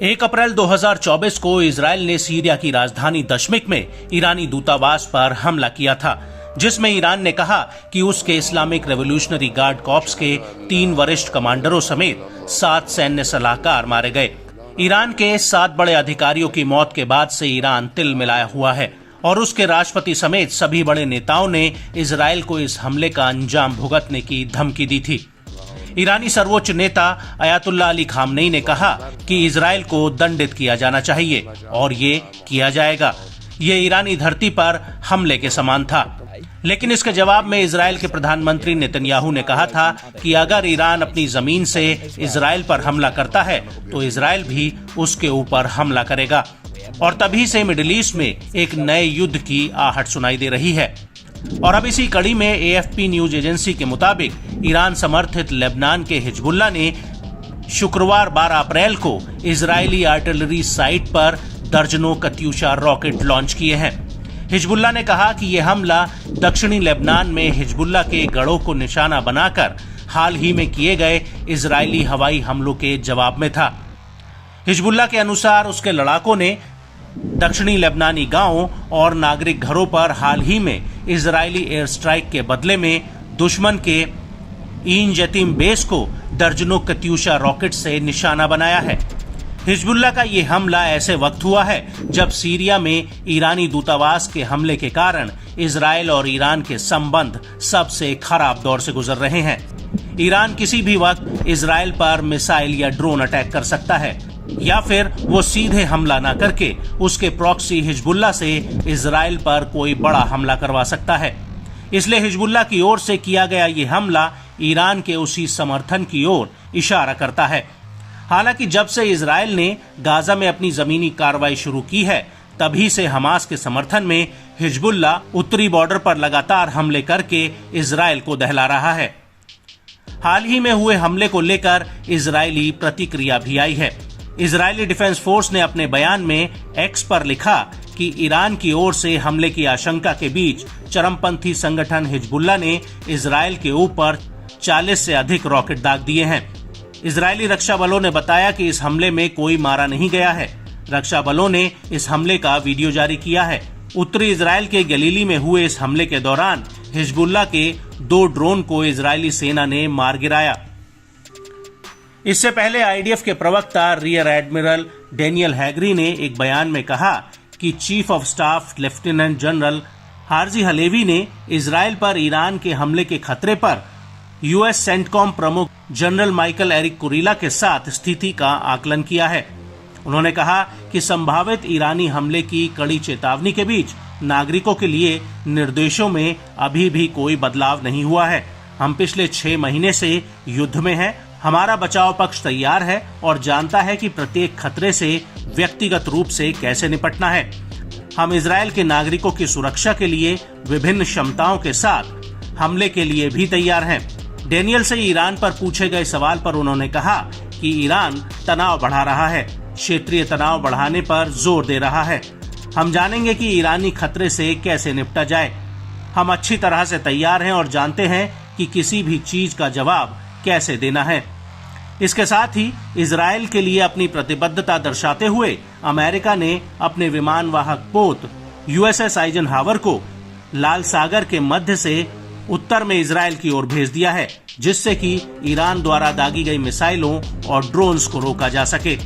1 अप्रैल 2024 को इजरायल ने सीरिया की राजधानी दमिश्क में ईरानी दूतावास पर हमला किया था, जिसमें ईरान ने कहा कि उसके इस्लामिक रेवोल्यूशनरी गार्ड कॉर्प्स के 3 वरिष्ठ कमांडरों समेत 7 सैन्य सलाहकार मारे गए। ईरान के 7 बड़े अधिकारियों की मौत के बाद से ईरान तिल मिलाया हुआ है और उसके राष्ट्रपति समेत सभी बड़े नेताओं ने इजरायल को इस हमले का अंजाम भुगतने की धमकी दी थी। ईरानी सर्वोच्च नेता अयातुल्लाह अली खामनेई ने कहा कि इजरायल को दंडित किया जाना चाहिए और ये किया जाएगा। ये ईरानी धरती पर हमले के समान था। लेकिन इसके जवाब में इजरायल के प्रधानमंत्री नेतन्याहू ने कहा था कि अगर ईरान अपनी जमीन से इजरायल पर हमला करता है तो इजरायल भी उसके ऊपर हमला करेगा। और तभी से मिडिल ईस्ट में एक नए युद्ध की आहट सुनाई दे रही है। और अब इसी कड़ी में AFP न्यूज एजेंसी के मुताबिक ईरान समर्थित लेबनान के हिजबुल्लाह ने शुक्रवार 12 अप्रैल को इजरायली आर्टिलरी साइट पर दर्जनों कत्यूशा रॉकेट लॉन्च किए हैं। हिजबुल्लाह ने कहा कि यह हमला दक्षिणी लेबनान में हिजबुल्लाह के गढ़ों को निशाना बनाकर हाल ही में किए गए इजरायली हवाई हमलों के जवाब में था। हिजबुल्लाह के अनुसार उसके लड़ाकों ने दक्षिणी लेबनानी गांवों और नागरिक घरों पर हाल ही में इजरायली एयर स्ट्राइक के बदले में दुश्मन के ईन जतीम बेस को दर्जनों कत्यूशा रॉकेट से निशाना बनाया है। हिजबुल्लाह का ये हमला ऐसे वक्त हुआ है जब सीरिया में ईरानी दूतावास के हमले के कारण इजरायल और ईरान के संबंध सबसे खराब दौर से गुजर रहे हैं। ईरान किसी भी वक्त इजरायल पर मिसाइल या ड्रोन अटैक कर सकता है या फिर वो सीधे हमला न करके उसके प्रॉक्सी हिजबुल्लाह से इजरायल पर कोई बड़ा हमला करवा सकता है। इसलिए हिजबुल्लाह की ओर से किया गया ये हमला ईरान के उसी समर्थन की ओर इशारा करता है। हालांकि जब से इजरायल ने गाजा में अपनी जमीनी कार्रवाई शुरू की है, तभी से हमास के समर्थन में हिजबुल्लाह उत्तरी बॉर्डर पर लगातार हमले करके इजरायल को दहला रहा है। हाल ही में हुए हमले को लेकर इजरायली प्रतिक्रिया भी आई है। इजरायली डिफेंस फोर्स ने अपने बयान में एक्स पर लिखा कि ईरान की ओर से हमले की आशंका के बीच चरमपंथी संगठन हिजबुल्लाह ने इजरायल के ऊपर 40 से अधिक रॉकेट दाग दिए हैं। इजरायली रक्षा बलों ने बताया कि इस हमले में कोई मारा नहीं गया है। रक्षा बलों ने इस हमले का वीडियो जारी किया है। उत्तरी इजरायल के गलीली में हुए इस हमले के दौरान हिजबुल्लाह के 2 ड्रोन को इजरायली सेना ने मार गिराया। इससे पहले IDF के प्रवक्ता रियर एडमिरल डेनियल हैगरी ने एक बयान में कहा कि chief of staff lieutenant general Herzi Halevi ने इजरायल पर ईरान के हमले के खतरे पर US सेंटकॉम प्रमुख जनरल माइकल एरिक कुरीला के साथ स्थिति का आकलन किया है। उन्होंने कहा कि संभावित ईरानी हमले की कड़ी चेतावनी के बीच नागरिकों के लिए निर्देशों में अभी भी कोई बदलाव नहीं हुआ है। हम पिछले 6 महीने से युद्ध में हैं। हमारा बचाव पक्ष तैयार है और जानता है कि प्रत्येक खतरे से व्यक्तिगत रूप से कैसे निपटना है। हम इजरायल के नागरिकों की सुरक्षा के लिए विभिन्न क्षमताओं के साथ हमले के लिए भी तैयार हैं। डेनियल से ईरान पर पूछे गए सवाल पर उन्होंने कहा कि ईरान तनाव बढ़ा रहा है, क्षेत्रीय तनाव बढ़ाने पर जोर दे रहा है। हम जानेंगे कि ईरानी खतरे से कैसे निपटा जाए। हम अच्छी तरह से तैयार हैं और जानते हैं कि किसी भी चीज का जवाब कैसे देना है। इसके साथ ही इजरायल के लिए अपनी प्रतिबद्धता दर्शाते हुए अमेरिका ने अपने विमानवाहक पोत USS आइजनहावर को लाल सागर के मध्य से उत्तर में इजरायल की ओर भेज दिया है, जिससे कि ईरान द्वारा दागी गई मिसाइलों और ड्रोन्स को रोका जा सके।